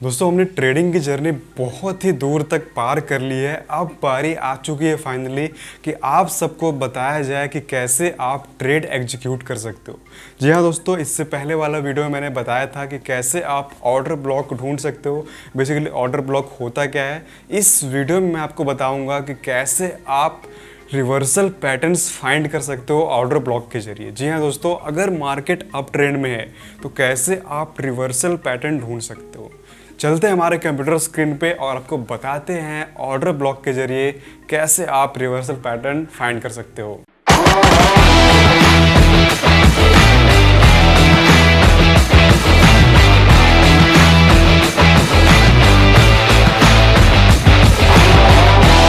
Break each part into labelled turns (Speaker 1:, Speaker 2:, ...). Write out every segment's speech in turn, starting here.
Speaker 1: दोस्तों हमने ट्रेडिंग की जर्नी बहुत ही दूर तक पार कर ली है। अब बारी आ चुकी है फाइनली कि आप सबको बताया जाए कि कैसे आप ट्रेड एग्जीक्यूट कर सकते हो। जी हाँ दोस्तों, इससे पहले वाला वीडियो में मैंने बताया था कि कैसे आप ऑर्डर ब्लॉक ढूंढ सकते हो। बेसिकली ऑर्डर ब्लॉक होता क्या है, इस वीडियो में मैं आपको बताऊंगा कि कैसे आप रिवर्सल पैटर्न्स फाइंड कर सकते हो ऑर्डर ब्लॉक के जरिए। जी हाँ दोस्तों, अगर मार्केट अप ट्रेंड में है तो कैसे आप रिवर्सल पैटर्न ढूंढ सकते हो। चलते हैं हमारे कंप्यूटर स्क्रीन पे और आपको बताते हैं ऑर्डर ब्लॉक के जरिए कैसे आप रिवर्सल पैटर्न फाइंड कर सकते हो।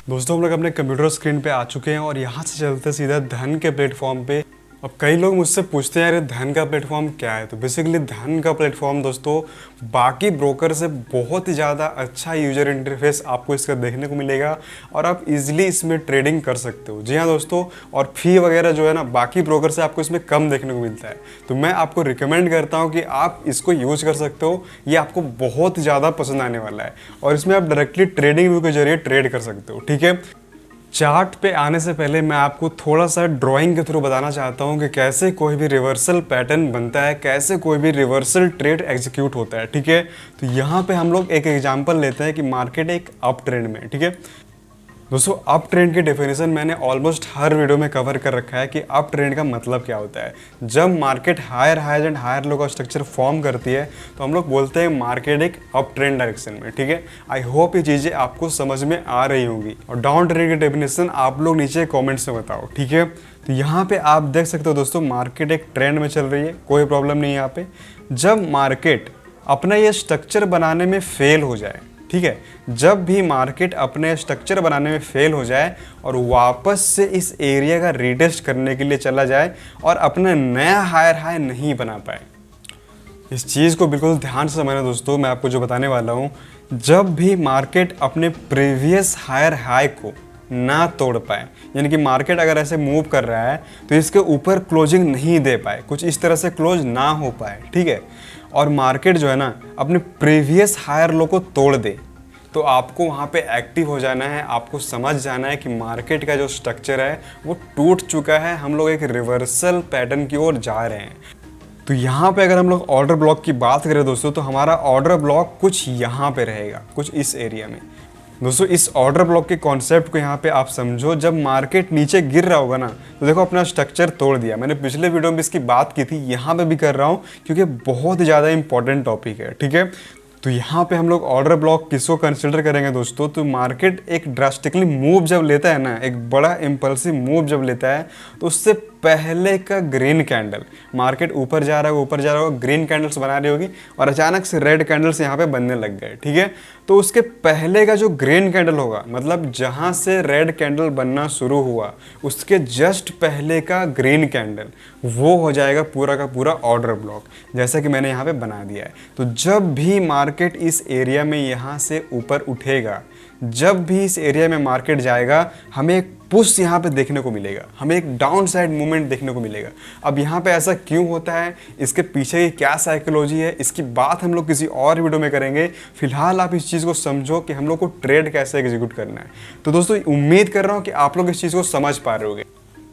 Speaker 1: दोस्तों हम लोग अपने कंप्यूटर स्क्रीन पे आ चुके हैं और यहाँ से चलते सीधा धन के प्लेटफॉर्म पे। अब कई लोग मुझसे पूछते हैं यार धन का प्लेटफॉर्म क्या है। तो बेसिकली धन का प्लेटफॉर्म दोस्तों बाकी ब्रोकर से बहुत ही ज़्यादा अच्छा यूजर इंटरफेस आपको इसका देखने को मिलेगा और आप इजीली इसमें ट्रेडिंग कर सकते हो। जी हाँ दोस्तों, और फी वगैरह जो है ना बाकी ब्रोकर से आपको इसमें कम देखने को मिलता है। तो मैं आपको रिकमेंड करता हूँ कि आप इसको यूज कर सकते हो, ये आपको बहुत ज़्यादा पसंद आने वाला है और इसमें आप डायरेक्टली ट्रेडिंग व्यू के जरिए ट्रेड कर सकते हो। ठीक है, चार्ट पे आने से पहले मैं आपको थोड़ा सा ड्राइंग के थ्रू बताना चाहता हूँ कि कैसे कोई भी रिवर्सल पैटर्न बनता है, कैसे कोई भी रिवर्सल ट्रेड एग्जीक्यूट होता है। ठीक है, तो यहाँ पे हम लोग एक एग्जांपल लेते हैं कि मार्केट एक अप ट्रेंड में। ठीक है दोस्तों, अप ट्रेंड की डेफिनेशन मैंने ऑलमोस्ट हर वीडियो में कवर कर रखा है कि अप ट्रेंड का मतलब क्या होता है। जब market higher highs and higher low का स्ट्रक्चर फॉर्म करती है तो हम लोग बोलते हैं मार्केट एक अप ट्रेंड डायरेक्शन में। ठीक है, आई होप ये चीज़ें आपको समझ में आ रही होंगी और डाउन ट्रेंड की डेफिनेशन आप लोग नीचे कॉमेंट्स में बताओ। ठीक है, तो यहाँ पे आप देख सकते हो दोस्तों मार्केट एक ट्रेंड में चल रही है, कोई प्रॉब्लम नहीं है यहाँ पे। जब मार्केट अपना ये स्ट्रक्चर बनाने में फेल हो जाए, ठीक है, जब भी मार्केट अपने स्ट्रक्चर बनाने में फेल हो जाए और वापस से इस एरिया का रीटेस्ट करने के लिए चला जाए और अपना नया हायर हाई नहीं बना पाए, इस चीज़ को बिल्कुल ध्यान से समझना दोस्तों। मैं आपको जो बताने वाला हूँ, जब भी मार्केट अपने प्रीवियस हायर हाई को ना तोड़ पाए, यानी कि मार्केट अगर ऐसे मूव कर रहा है तो इसके ऊपर क्लोजिंग नहीं दे पाए, कुछ इस तरह से क्लोज ना हो पाए, ठीक है, और मार्केट जो है ना अपने प्रीवियस हायर लो को तोड़ दे, तो आपको वहाँ पे एक्टिव हो जाना है। आपको समझ जाना है कि मार्केट का जो स्ट्रक्चर है वो टूट चुका है, हम लोग एक रिवर्सल पैटर्न की ओर जा रहे हैं। तो यहाँ पे अगर हम लोग ऑर्डर ब्लॉक की बात करें दोस्तों, तो हमारा ऑर्डर ब्लॉक कुछ यहाँ पे रहेगा, कुछ इस एरिया में। दोस्तों इस ऑर्डर ब्लॉक के कॉन्सेप्ट को यहाँ पे आप समझो, जब मार्केट नीचे गिर रहा होगा ना तो देखो अपना स्ट्रक्चर तोड़ दिया। मैंने पिछले वीडियो में इसकी बात की थी, यहाँ पे भी कर रहा हूँ क्योंकि बहुत ज़्यादा इंपॉर्टेंट टॉपिक है। ठीक है, तो यहाँ पे हम लोग ऑर्डर ब्लॉक किसको कंसिडर करेंगे दोस्तों, तो मार्केट एक ड्रास्टिकली मूव जब लेता है ना, एक बड़ा इम्पल्सिव मूव जब लेता है, तो उससे पहले का ग्रीन कैंडल, मार्केट ऊपर जा रहा है, ऊपर जा रहा होगा, ग्रीन कैंडल्स बना रही होगी और अचानक से रेड कैंडल्स यहाँ पे बनने लग गए। ठीक है, तो उसके पहले का जो ग्रीन कैंडल होगा, मतलब जहाँ से रेड कैंडल बनना शुरू हुआ उसके जस्ट पहले का ग्रीन कैंडल, वो हो जाएगा पूरा का पूरा ऑर्डर ब्लॉक, जैसा कि मैंने यहाँ पे बना दिया है। तो जब भी मार्केट इस एरिया में यहाँ से ऊपर उठेगा, जब भी इस एरिया में मार्केट जाएगा, हमें एक पुश यहाँ पे देखने को मिलेगा, हमें एक डाउन साइड मूवमेंट देखने को मिलेगा। अब यहाँ पे ऐसा क्यों होता है, इसके पीछे की क्या साइकोलॉजी है, इसकी बात हम लोग किसी और वीडियो में करेंगे। फिलहाल आप इस चीज़ को समझो कि हम लोग को ट्रेड कैसे एग्जीक्यूट करना है। तो दोस्तों उम्मीद कर रहा हूँ कि आप लोग इस चीज़ को समझ पा रहे होंगे।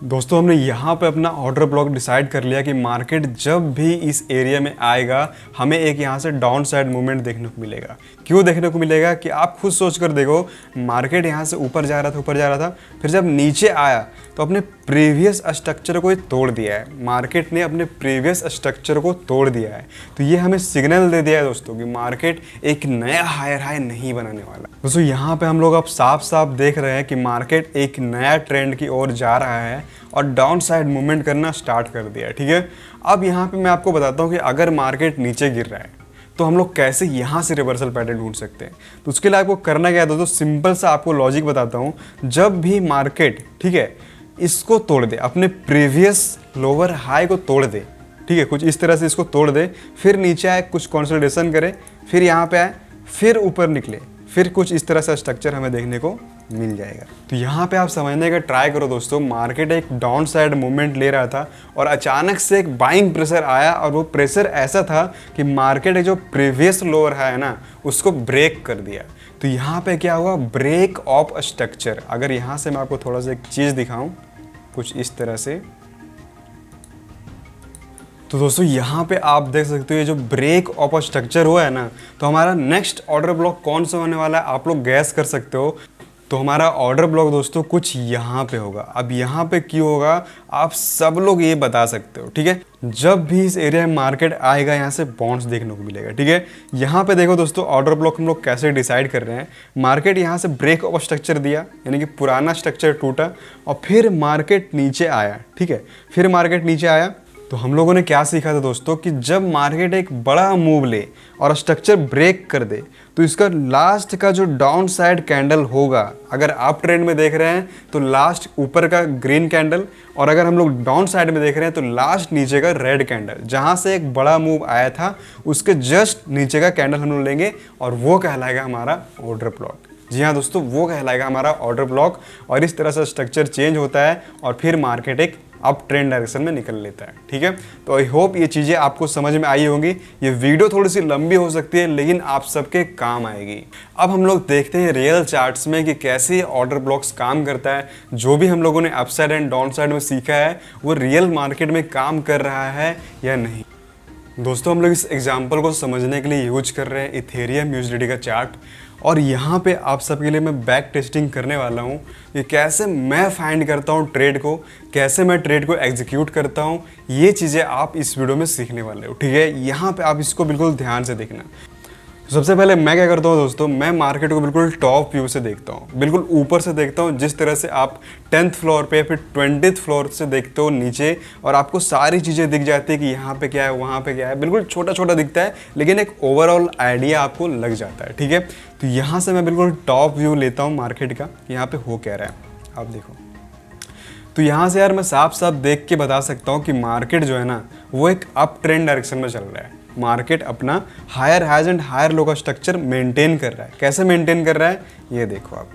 Speaker 1: दोस्तों हमने यहाँ पे अपना ऑर्डर ब्लॉक डिसाइड कर लिया कि मार्केट जब भी इस एरिया में आएगा हमें एक यहाँ से डाउन साइड मूवमेंट देखने को मिलेगा। क्यों देखने को मिलेगा कि आप खुद सोच कर देखो, मार्केट यहाँ से ऊपर जा रहा था, ऊपर जा रहा था, फिर जब नीचे आया तो अपने प्रीवियस स्ट्रक्चर को तोड़ दिया है। मार्केट ने अपने प्रीवियस स्ट्रक्चर को तोड़ दिया है, तो ये हमें सिग्नल दे दिया है दोस्तों कि मार्केट एक नया हायर हाई नहीं बनाने वाला। दोस्तों यहाँ पे हम लोग अब साफ साफ देख रहे हैं कि मार्केट एक नया ट्रेंड की ओर जा रहा है और डाउन साइड मूवमेंट करना स्टार्ट कर दिया है। ठीक है, अब यहाँ पे मैं आपको बताता हूँ कि अगर मार्केट नीचे गिर रहा है तो हम लोग कैसे यहाँ से रिवर्सल पैटर्न ढूंढ सकते हैं। तो उसके लिए आपको करना क्या है दोस्तों, सिंपल सा आपको लॉजिक बताता हूँ। जब भी मार्केट, ठीक है, इसको तोड़ दे, अपने प्रीवियस लोअर हाई को तोड़ दे, ठीक है, कुछ इस तरह से इसको तोड़ दे, फिर नीचे आए, कुछ कंसोलिडेशन करे, फिर यहाँ पे आए, फिर ऊपर निकले, फिर कुछ इस तरह से स्ट्रक्चर हमें देखने को मिल जाएगा। तो यहाँ पे आप समझने का ट्राई करो दोस्तों, मार्केट एक डाउन साइड मूवमेंट ले रहा था और अचानक से एक बाइंग प्रेशर आया और वो प्रेशर ऐसा था कि मार्केट जो प्रीवियस लोअर है ना उसको ब्रेक कर दिया। तो यहाँ पे क्या हुआ, ब्रेक ऑफ स्ट्रक्चर। अगर यहाँ से मैं आपको थोड़ा सा एक चीज़ दिखाऊं कुछ इस तरह से, तो दोस्तों यहाँ पे आप देख सकते हो ये जो ब्रेक ऑफ स्ट्रक्चर हुआ है ना, तो हमारा नेक्स्ट ऑर्डर ब्लॉक कौन सा होने वाला है आप लोग गैस कर सकते हो। तो हमारा ऑर्डर ब्लॉक दोस्तों कुछ यहाँ पे होगा। अब यहाँ पे क्यों होगा आप सब लोग ये बता सकते हो, ठीक है। जब भी इस एरिया में मार्केट आएगा यहाँ से बाउंस देखने को मिलेगा, ठीक है। यहाँ पे देखो दोस्तों ऑर्डर ब्लॉक हम लोग कैसे डिसाइड कर रहे हैं। मार्केट यहाँ से ब्रेक ऑफ स्ट्रक्चर दिया, यानी कि पुराना स्ट्रक्चर टूटा और फिर मार्केट नीचे आया, ठीक है। फिर मार्केट नीचे आया तो हम लोगों ने क्या सीखा था दोस्तों कि जब मार्केट एक बड़ा मूव ले और स्ट्रक्चर ब्रेक कर दे तो इसका लास्ट का जो डाउन साइड कैंडल होगा, अगर आप ट्रेंड में देख रहे हैं तो लास्ट ऊपर का ग्रीन कैंडल, और अगर हम लोग डाउन साइड में देख रहे हैं तो लास्ट नीचे का रेड कैंडल, जहां से एक बड़ा मूव आया था उसके जस्ट नीचे का कैंडल हम लोग लेंगे और वो कहलाएगा हमारा ऑर्डर ब्लॉक। जी हाँ दोस्तों, वो कहलाएगा हमारा ऑर्डर ब्लॉक। और इस तरह से स्ट्रक्चर चेंज होता है और फिर मार्केट एक अप ट्रेंड डायरेक्शन में निकल लेता है, ठीक है। तो आई होप ये चीज़ें आपको समझ में आई होंगी। ये वीडियो थोड़ी सी लंबी हो सकती है लेकिन आप सबके काम आएगी। अब हम लोग देखते हैं रियल चार्ट्स में कि कैसे ऑर्डर ब्लॉक्स काम करता है। जो भी हम लोगों ने अपसाइड एंड डाउन साइड में सीखा है वो रियल मार्केट में काम कर रहा है या नहीं। दोस्तों हम लोग इस एग्जाम्पल को समझने के लिए यूज कर रहे हैं इथेरियम यूएसडीटी का चार्ट, और यहाँ पे आप सबके लिए मैं बैक टेस्टिंग करने वाला हूँ कि कैसे मैं फाइंड करता हूँ ट्रेड को, कैसे मैं ट्रेड को एग्जीक्यूट करता हूँ। ये चीज़ें आप इस वीडियो में सीखने वाले हो, ठीक है। यहाँ पे आप इसको बिल्कुल ध्यान से देखना। तो सबसे पहले मैं क्या करता हूँ दोस्तों, मैं मार्केट को बिल्कुल टॉप व्यू से देखता हूँ, बिल्कुल ऊपर से देखता हूँ, जिस तरह से आप 10th फ्लोर पे या फिर 20th फ्लोर से देखते हो नीचे और आपको सारी चीज़ें दिख जाती है कि यहाँ पे क्या है वहाँ पे क्या है। बिल्कुल छोटा छोटा दिखता है लेकिन एक ओवरऑल आइडिया आपको लग जाता है, ठीक है। तो यहाँ से मैं बिल्कुल टॉप व्यू लेता हूँ मार्केट का, यहाँ पे हो क्या रहा है आप देखो। तो यहाँ से यार मैं साफ साफ देख के बता सकता हूँ कि मार्केट जो है ना वो एक अप ट्रेंड डायरेक्शन में चल रहा है। मार्केट अपना higher highs and higher low का स्ट्रक्चर मेंटेन कर रहा है। कैसे मेंटेन कर रहा है ये देखो आप।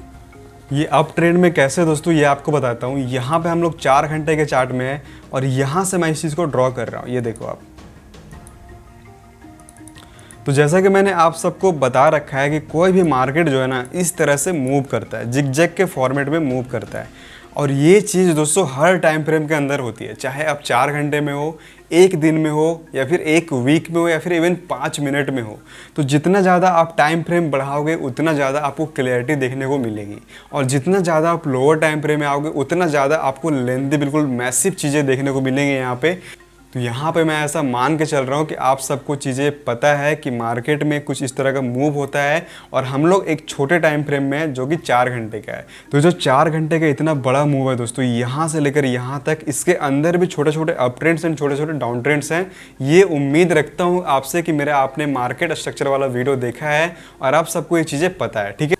Speaker 1: ये अप ट्रेंड में कैसे दोस्तों ये आपको बताता हूँ। यहाँ पे हम लोग 4 घंटे के चार्ट में है और यहाँ से मैं इस चीज़ को ड्रॉ कर रहा हूँ, ये देखो आप। तो जैसा कि मैंने आप सबको बता रखा है कि कोई भी मार्केट जो है ना इस तरह से मूव करता है, जिग-जैग के फॉर्मेट में मूव करता है। और ये चीज़ दोस्तों हर टाइम फ्रेम के अंदर होती है, चाहे आप 4 घंटे में हो, 1 दिन में हो, या फिर 1 वीक में हो, या फिर इवन 5 मिनट में हो। तो जितना ज़्यादा आप टाइम फ्रेम बढ़ाओगे उतना ज़्यादा आपको क्लैरिटी देखने को मिलेगी, और जितना ज़्यादा आप लोअर टाइम फ्रेम में आओगे उतना ज़्यादा आपको लेंथी बिल्कुल मैसिव चीज़ें देखने को मिलेंगी यहाँ पे। तो यहाँ पे मैं ऐसा मान के चल रहा हूँ कि आप सबको चीज़ें पता है कि मार्केट में कुछ इस तरह का मूव होता है, और हम लोग एक छोटे टाइम फ्रेम में है जो कि 4 घंटे का है। तो जो 4 घंटे का इतना बड़ा मूव है दोस्तों, यहाँ से लेकर यहाँ तक, इसके अंदर भी छोटे छोटे अप ट्रेंड्स एंड छोटे छोटे डाउन ट्रेंड्स हैं। ये उम्मीद रखता हूँ आपसे कि मेरा आपने मार्केट स्ट्रक्चर वाला वीडियो देखा है और आप सबको ये चीज़ें पता है, ठीक है।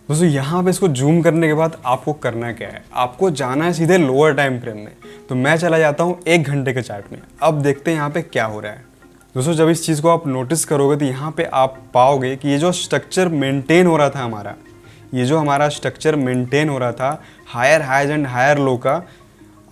Speaker 1: दोस्तों यहाँ पे इसको जूम करने के बाद आपको करना क्या है, आपको जाना है सीधे लोअर टाइम फ्रेम में। तो मैं चला जाता हूँ 1 घंटे के चार्ट में। अब देखते हैं यहाँ पे क्या हो रहा है। दोस्तों जब इस चीज़ को आप नोटिस करोगे तो यहाँ पे आप पाओगे कि ये जो स्ट्रक्चर मेंटेन हो रहा था हमारा, ये जो हमारा स्ट्रक्चर मेंटेन हो रहा था higher highs and higher low का,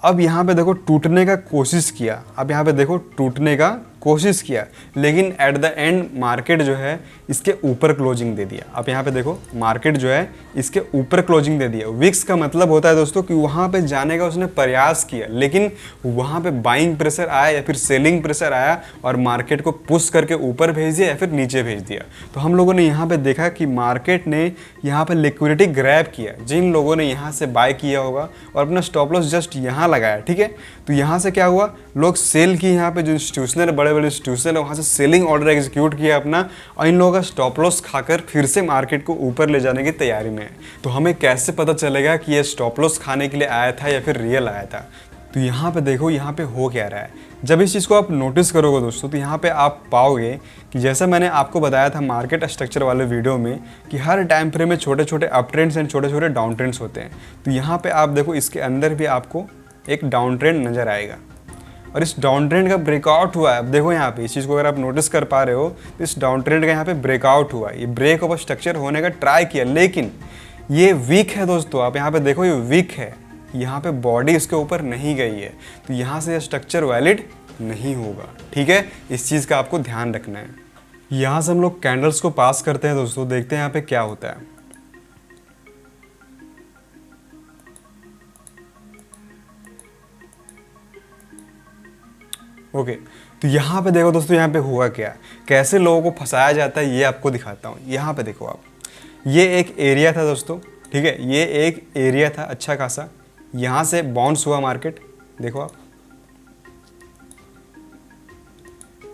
Speaker 1: अब यहाँ पे देखो टूटने का कोशिश किया। अब यहाँ पे देखो टूटने का कोशिश किया, लेकिन एट द एंड मार्केट जो है इसके ऊपर क्लोजिंग दे दिया। अब यहाँ पे देखो मार्केट जो है इसके ऊपर क्लोजिंग दे दिया। विक्स का मतलब होता है दोस्तों कि वहाँ पे जाने का उसने प्रयास किया, लेकिन वहाँ पे बाइंग प्रेशर आया या फिर सेलिंग प्रेशर आया और मार्केट को पुश करके ऊपर भेज दिया या फिर नीचे भेज दिया। तो हम लोगों ने यहाँ पे देखा कि मार्केट ने यहाँ पे लिक्विडिटी ग्रैब किया। जिन लोगों ने यहाँ से बाय किया होगा और अपना स्टॉप लॉस जस्ट यहाँ लगाया, ठीक है। तो यहाँ से क्या हुआ, लोग सेल की, यहाँ पे जो इंस्टीट्यूशनल बड़े बड़े इंस्टीट्यूशनल है वहाँ से सेलिंग ऑर्डर एग्जीक्यूट किया अपना, और इन लोगों का स्टॉप लॉस खाकर फिर से मार्केट को ऊपर ले जाने की तैयारी में है। तो हमें कैसे पता चलेगा कि ये स्टॉप लॉस खाने के लिए आया था या फिर रियल आया था। तो यहाँ पे देखो यहाँ पे हो क्या रहा है। जब इस चीज़ को आप नोटिस करोगे दोस्तों तो यहाँ पे आप पाओगे कि जैसा मैंने आपको बताया था मार्केट स्ट्रक्चर वाले वीडियो में कि हर टाइम फ्रेम में छोटे छोटे अप ट्रेंड्स एंड छोटे छोटे डाउन ट्रेंड्स होते हैं। तो यहाँ पे आप देखो इसके अंदर भी आपको एक डाउन ट्रेंड नज़र आएगा, और इस डाउन ट्रेंड का ब्रेकआउट हुआ है। अब देखो यहाँ पे इस चीज़ को अगर आप नोटिस कर पा रहे हो तो इस डाउन ट्रेंड का यहाँ पे ब्रेकआउट हुआ है। ये ब्रेक ऑफ स्ट्रक्चर होने का ट्राई किया, लेकिन ये वीक है दोस्तों, आप यहाँ पे देखो ये वीक है, यहाँ पे बॉडी इसके ऊपर नहीं गई है, तो यहाँ से स्ट्रक्चर वैलिड नहीं होगा। ठीक है, इस चीज़ का आपको ध्यान रखना है। यहाँ से हम लोग कैंडल्स को पास करते हैं दोस्तों, देखते हैं यहाँ पे क्या होता है। ओके तो यहाँ पे देखो दोस्तों, यहाँ पे हुआ क्या, कैसे लोगों को फंसाया जाता है ये आपको दिखाता हूँ। यहाँ पे देखो आप, ये एक एरिया था दोस्तों, ठीक है, ये एक एरिया था अच्छा खासा, यहाँ से बाउंस हुआ मार्केट, देखो आप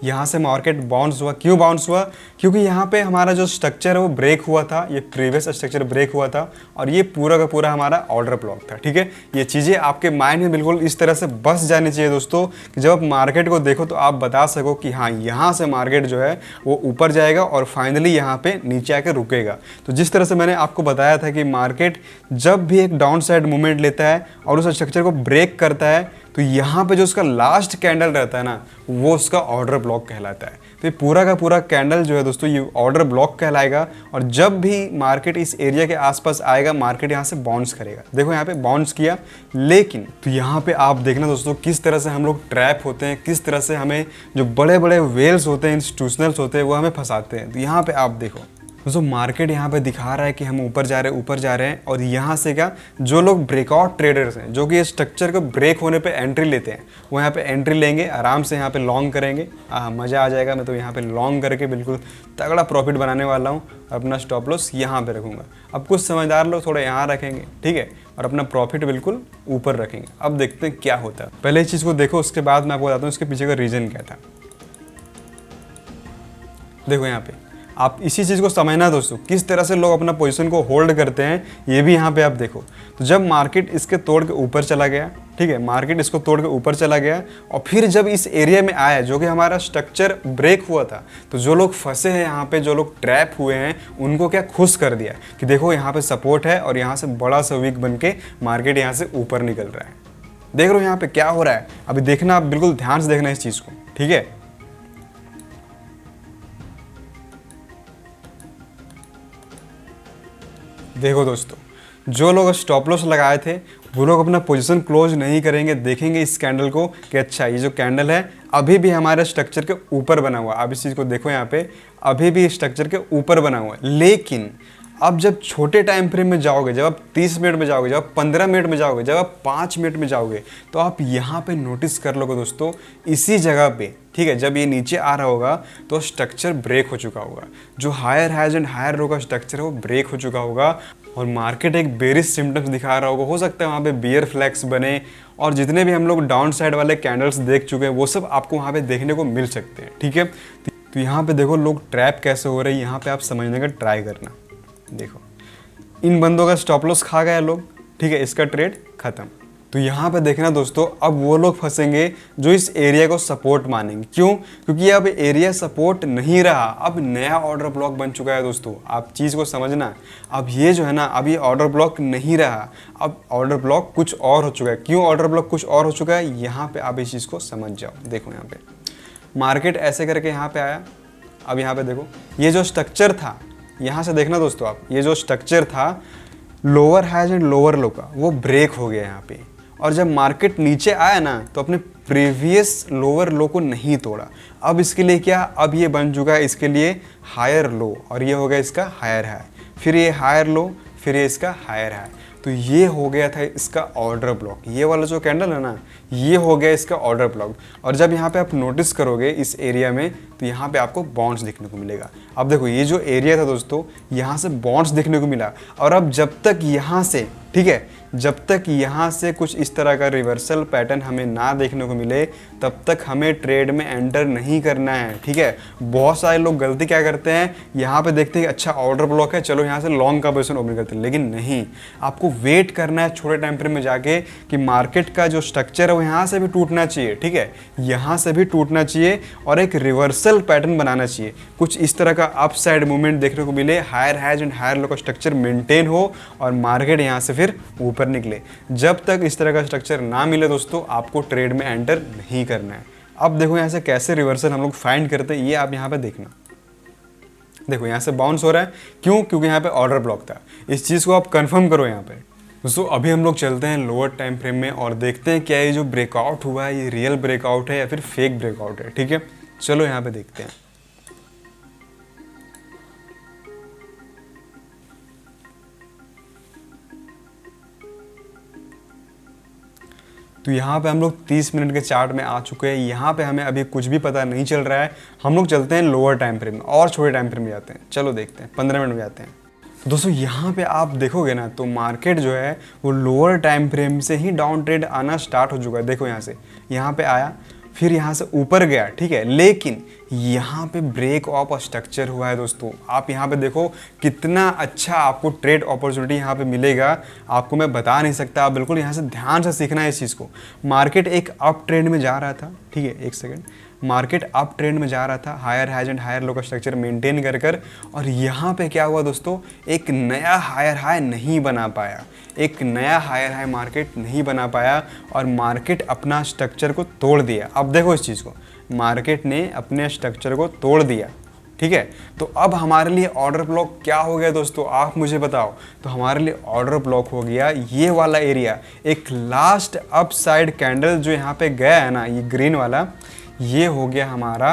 Speaker 1: यहाँ से मार्केट बाउंस हुआ। क्यों बाउंस हुआ? क्योंकि यहाँ पे हमारा जो स्ट्रक्चर है वो ब्रेक हुआ था, ये प्रीवियस स्ट्रक्चर ब्रेक हुआ था और ये पूरा का पूरा हमारा ऑर्डर ब्लॉक था। ठीक है, ये चीज़ें आपके माइंड में बिल्कुल इस तरह से बस जानी चाहिए दोस्तों कि जब आप मार्केट को देखो तो आप बता सको कि हाँ यहाँ से मार्केट जो है वो ऊपर जाएगा और फाइनली यहाँ पे नीचे आकर रुकेगा। तो जिस तरह से मैंने आपको बताया था कि मार्केट जब भी एक डाउन साइड मूवमेंट लेता है और उस स्ट्रक्चर को ब्रेक करता है तो यहाँ पे जो उसका लास्ट कैंडल रहता है ना, वो उसका ऑर्डर ब्लॉक कहलाता है। तो ये पूरा का पूरा कैंडल जो है दोस्तों ये ऑर्डर ब्लॉक कहलाएगा और जब भी मार्केट इस एरिया के आसपास आएगा मार्केट यहाँ से बाउंस करेगा। देखो यहाँ पे बाउंस किया, लेकिन तो यहाँ पे आप देखना दोस्तों किस तरह से हम लोग ट्रैप होते हैं, किस तरह से हमें जो बड़े बड़े वेल्स होते हैं, इंस्टीट्यूशनल्स होते हैं, वो हमें फंसाते हैं। तो यहाँ पे आप देखो दोस्तों मार्केट यहाँ पे दिखा रहा है कि हम ऊपर जा रहे हैं और यहाँ से क्या, जो लोग ब्रेकआउट ट्रेडर्स हैं जो कि ये स्ट्रक्चर को ब्रेक होने पे एंट्री लेते हैं, वो यहाँ पे एंट्री लेंगे, आराम से यहाँ पे लॉन्ग करेंगे। मज़ा आ जाएगा। मैं तो यहाँ पे लॉन्ग करके बिल्कुल तगड़ा प्रॉफिट बनाने वाला हूँ। अपना स्टॉप लॉस यहाँ पे रखूँगा। अब कुछ समझदार लोग थोड़ा यहाँ रखेंगे, ठीक है, और अपना प्रॉफिट बिल्कुल ऊपर रखेंगे। अब देखते हैं क्या होता है। पहले इस चीज़ को देखो, उसके बाद मैं आपको बताता हूँ इसके पीछे का रीज़न क्या था। देखो यहाँ पे आप इसी चीज़ को समझना दोस्तों, किस तरह से लोग अपना पोजीशन को होल्ड करते हैं, ये भी यहाँ पे आप देखो। तो जब मार्केट इसके तोड़ के ऊपर चला गया, ठीक है, मार्केट इसको तोड़ के ऊपर चला गया और फिर जब इस एरिया में आया जो कि हमारा स्ट्रक्चर ब्रेक हुआ था, तो जो लोग फंसे हैं यहाँ पे, जो लोग ट्रैप हुए हैं, उनको क्या खुश कर दिया कि देखो यहाँ पे सपोर्ट है और यहाँ से बड़ा सा वीक बन के मार्केट यहाँ से ऊपर निकल रहा है। देख रहे हो यहाँ पे क्या हो रहा है। अभी देखना, आप बिल्कुल ध्यान से देखना इस चीज़ को, ठीक है। देखो दोस्तों, जो लोग स्टॉप लॉस लगाए थे वो लोग अपना पोजीशन क्लोज नहीं करेंगे, देखेंगे इस कैंडल को कि अच्छा ये जो कैंडल है अभी भी हमारे स्ट्रक्चर के ऊपर बना हुआ है। अब इस चीज़ को देखो, यहाँ पे अभी भी स्ट्रक्चर के ऊपर बना हुआ है। लेकिन अब जब छोटे टाइम फ्रेम में जाओगे, जब आप 30 मिनट में जाओगे, जब आप 15 मिनट में जाओगे, जब आप 5 मिनट में जाओगे, तो आप यहाँ पे नोटिस कर लोगे दोस्तों, इसी जगह पे, ठीक है, जब ये नीचे आ रहा होगा तो स्ट्रक्चर ब्रेक हो चुका होगा। जो higher highs and higher low का स्ट्रक्चर है वो ब्रेक हो चुका होगा और मार्केट एक बेरिश सिम्टम्स दिखा रहा होगा। हो सकता है वहाँ पे बियर फ्लैग्स बने और जितने भी हम लोग डाउन साइड वाले कैंडल्स देख चुके हैं वो सब आपको वहाँ पे देखने को मिल सकते हैं, ठीक है। तो यहाँ पे देखो लोग ट्रैप कैसे हो रहे हैं, यहाँ पे आप समझने का ट्राई करना। देखो इन बंदों का स्टॉप लॉस खा गया लोग, ठीक है, इसका ट्रेड खत्म। तो यहाँ पे देखना दोस्तों, अब वो लोग फंसेंगे जो इस एरिया को सपोर्ट मानेंगे। क्यों? क्योंकि अब एरिया सपोर्ट नहीं रहा, अब नया ऑर्डर ब्लॉक बन चुका है दोस्तों। आप चीज़ को समझना, अब ये जो है ना, अब ये ऑर्डर ब्लॉक नहीं रहा, अब ऑर्डर ब्लॉक कुछ और हो चुका है। क्यों ऑर्डर ब्लॉक कुछ और हो चुका है, यहाँ पे आप इस चीज़ को समझ जाओ। देखो यहाँ पे मार्केट ऐसे करके यहाँ पे आया। अब यहाँ पे देखो ये जो स्ट्रक्चर था, यहाँ से देखना दोस्तों आप, ये जो स्ट्रक्चर था lower highs and lower low का, वो ब्रेक हो गया यहाँ पे। और जब मार्केट नीचे आया ना तो अपने प्रीवियस लोअर लो को नहीं तोड़ा। अब इसके लिए क्या, अब ये बन चुका है इसके लिए हायर लो और ये हो गया इसका हायर हाई, फिर ये हायर लो, फिर ये इसका हायर हाई। तो ये हो गया था इसका ऑर्डर ब्लॉक। ये वाला जो कैंडल है ना, ये हो गया इसका ऑर्डर ब्लॉक। और जब यहाँ पे आप नोटिस करोगे इस एरिया में, तो यहाँ पे आपको बाउंस दिखने को मिलेगा। अब देखो ये जो एरिया था दोस्तों, यहाँ से बाउंस दिखने को मिला। और अब जब तक यहाँ से, ठीक है, जब तक यहाँ से कुछ इस तरह का रिवर्सल पैटर्न हमें ना देखने को मिले, तब तक हमें ट्रेड में एंटर नहीं करना है, ठीक है। बहुत सारे लोग गलती क्या करते हैं, यहाँ पे देखते हैं कि अच्छा ऑर्डर ब्लॉक है, चलो यहाँ से लॉन्ग का पोजीशन ओपन करते हैं। लेकिन नहीं, आपको वेट करना है छोटे टाइम फ्रेम में जाके कि मार्केट का जो स्ट्रक्चर है वो यहाँ से भी टूटना चाहिए, ठीक है, यहाँ से भी टूटना चाहिए और एक रिवर्सल पैटर्न बनाना चाहिए। कुछ इस तरह का अप साइड मूवमेंट देखने को मिले, higher highs and higher low का स्ट्रक्चर मेंटेन हो और मार्केट यहाँ से फिर ऊपर निकले। जब तक इस तरह का स्ट्रक्चर ना मिले दोस्तों, आपको ट्रेड में एंटर नहीं करना है। अब देखो यहाँ से कैसे रिवर्सल हम लोग फाइंड करते हैं, ये आप यहाँ पे देखना। देखो यहाँ से बाउंस हो रहा है, क्यों? क्योंकि यहाँ पे ऑर्डर ब्लॉक था। इस चीज़ को आप कंफर्म करो यहाँ पे। दोस्तों अभी हम लोग चलते हैं लोअर टाइम फ्रेम में और देखते हैं क्या ये जो ब्रेकआउट हुआ है ये रियल ब्रेकआउट है या फिर फेक ब्रेकआउट है। ठीक है, चलो यहाँ पे देखते हैं। तो यहाँ पे हम लोग 30 मिनट के चार्ट में आ चुके हैं। यहाँ पे हमें अभी कुछ भी पता नहीं चल रहा है। हम लोग चलते हैं लोअर टाइम फ्रेम में और छोटे टाइम फ्रेम में जाते हैं। चलो देखते हैं, 15 मिनट में जाते हैं। तो दोस्तों यहाँ पे आप देखोगे ना तो मार्केट जो है वो लोअर टाइम फ्रेम से ही डाउन ट्रेड आना स्टार्ट हो चुका है। देखो यहाँ से, यहाँ पे आया, फिर यहाँ से ऊपर गया, ठीक है, लेकिन यहाँ पे ब्रेक ऑफ स्ट्रक्चर हुआ है। दोस्तों आप यहाँ पे देखो कितना अच्छा आपको ट्रेड अपॉर्चुनिटी यहाँ पे मिलेगा, आपको मैं बता नहीं सकता। आप बिल्कुल यहाँ से ध्यान से सीखना है इस चीज़ को। मार्केट एक अप ट्रेंड में जा रहा था, ठीक है, एक सेकेंड, मार्केट अप ट्रेंड में जा रहा था, higher highs and higher low का स्ट्रक्चर मेंटेन कर और यहाँ पे क्या हुआ दोस्तों, एक नया हायर हाई नहीं बना पाया, एक नया हायर हाई मार्केट नहीं बना पाया और मार्केट अपना स्ट्रक्चर को तोड़ दिया। अब देखो इस चीज़ को, मार्केट ने अपने स्ट्रक्चर को तोड़ दिया, ठीक है। तो अब हमारे लिए ऑर्डर ब्लॉक क्या हो गया दोस्तों, आप मुझे बताओ। तो हमारे लिए ऑर्डर ब्लॉक हो गया ये वाला एरिया, एक लास्ट अप साइड कैंडल जो यहाँ पे गया है ना, ये ग्रीन वाला, ये हो गया हमारा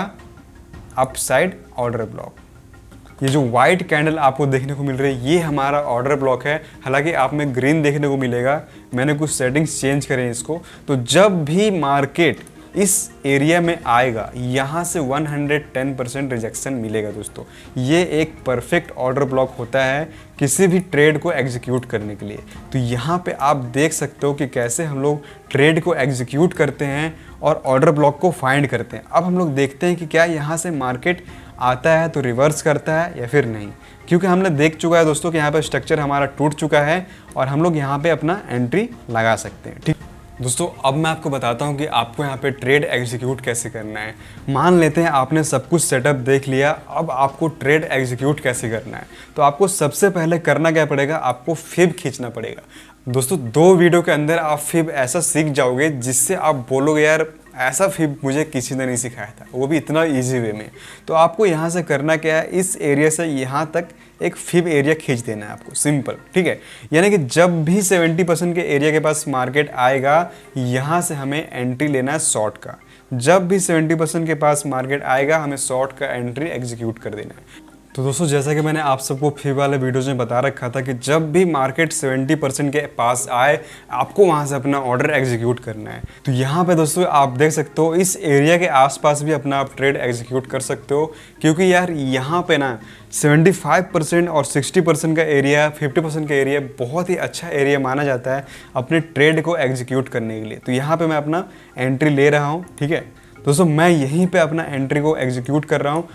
Speaker 1: अप साइड ऑर्डर ब्लॉक। ये जो वाइट कैंडल आपको देखने को मिल रही है ये हमारा ऑर्डर ब्लॉक है। हालांकि आप में ग्रीन देखने को मिलेगा, मैंने कुछ सेटिंग्स चेंज करे हैं इसको। तो जब भी मार्केट इस एरिया में आएगा यहाँ से 110% रिजेक्शन मिलेगा दोस्तों। ये एक परफेक्ट ऑर्डर ब्लॉक होता है किसी भी ट्रेड को एग्जीक्यूट करने के लिए। तो यहाँ पे आप देख सकते हो कि कैसे हम लोग ट्रेड को एग्जीक्यूट करते हैं और ऑर्डर ब्लॉक को फाइंड करते हैं। अब हम लोग देखते हैं कि क्या यहाँ से मार्केट आता है तो रिवर्स करता है या फिर नहीं, क्योंकि हमने देख चुका है दोस्तों कि यहाँ पे स्ट्रक्चर हमारा टूट चुका है और हम लोग यहाँ पे अपना एंट्री लगा सकते हैं। ठीक दोस्तों, अब मैं आपको बताता हूँ कि आपको यहाँ पे ट्रेड एग्जीक्यूट कैसे करना है। मान लेते हैं आपने सब कुछ सेटअप देख लिया, अब आपको ट्रेड एग्जीक्यूट कैसे करना है। तो आपको सबसे पहले करना क्या पड़ेगा, आपको फिब खींचना पड़ेगा। दोस्तों 2 वीडियो के अंदर आप फिब ऐसा सीख जाओगे जिससे आप बोलोगे यार ऐसा फिब मुझे किसी ने नहीं सिखाया था, वो भी इतना इजी वे में। तो आपको यहाँ से करना क्या है, इस एरिया से यहाँ तक एक फिब एरिया खींच देना है आपको, सिंपल, ठीक है। यानी कि जब भी 70% के एरिया के पास मार्केट आएगा यहाँ से हमें एंट्री लेना है शॉर्ट का। जब भी 70% के पास मार्केट आएगा हमें शॉर्ट का एंट्री एग्जीक्यूट कर देना है। तो दोस्तों जैसा कि मैंने आप सबको फिब वाले वीडियोज़ में बता रखा था कि जब भी मार्केट 70% के पास आए आपको वहां से अपना ऑर्डर एग्जीक्यूट करना है। तो यहाँ पे दोस्तों आप देख सकते हो इस एरिया के आसपास भी अपना आप ट्रेड एग्जीक्यूट कर सकते हो, क्योंकि यार यहाँ पे ना 75% और 60% का एरिया, 50% का एरिया बहुत ही अच्छा एरिया माना जाता है अपने ट्रेड को एग्जीक्यूट करने के लिए। तो यहाँ पे मैं अपना एंट्री ले रहा हूँ, ठीक है दोस्तों, मैं यहीं पे अपना एंट्री को एग्जीक्यूट कर रहा हूँ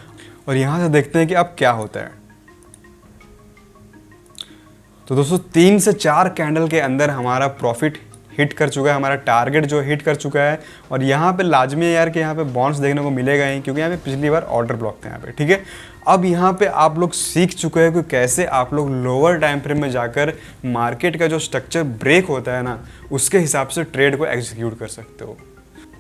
Speaker 1: और यहाँ से देखते हैं कि अब क्या होता है। तो दोस्तों 3 से 4 कैंडल के अंदर हमारा प्रॉफिट हिट कर चुका है, हमारा टारगेट जो हिट कर चुका है। और यहाँ पे लाजमी है यार कि यहाँ पे बाउंस देखने को मिलेगा ही, क्योंकि यहाँ पे पिछली बार ऑर्डर ब्लॉक था यहाँ पे, ठीक है। अब यहाँ पे आप लोग सीख चुके हैं कि कैसे आप लोग लोअर टाइम फ्रेम में जाकर मार्केट का जो स्ट्रक्चर ब्रेक होता है ना उसके हिसाब से ट्रेड को एग्जीक्यूट कर सकते हो।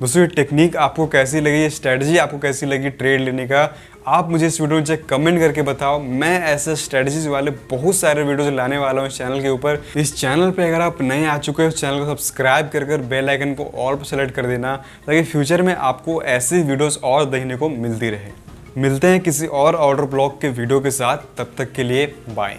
Speaker 1: दोस्तों ये टेक्निक आपको कैसी लगी, ये स्ट्रेटजी आपको कैसी लगी ट्रेड लेने का, आप मुझे इस वीडियो में कमेंट करके बताओ। मैं ऐसे स्ट्रेटजीज वाले बहुत सारे वीडियोज लाने वाला हूँ इस चैनल के ऊपर। इस चैनल पे अगर आप नए आ चुके हो इस चैनल को सब्सक्राइब कर बेल आइकन को ऑल पर सेलेक्ट कर देना, ताकि फ्यूचर में आपको ऐसी वीडियोस और देखने को मिलती रहे। मिलते हैं किसी और ऑर्डर ब्लॉक के वीडियो के साथ, तब तक के लिए बाय।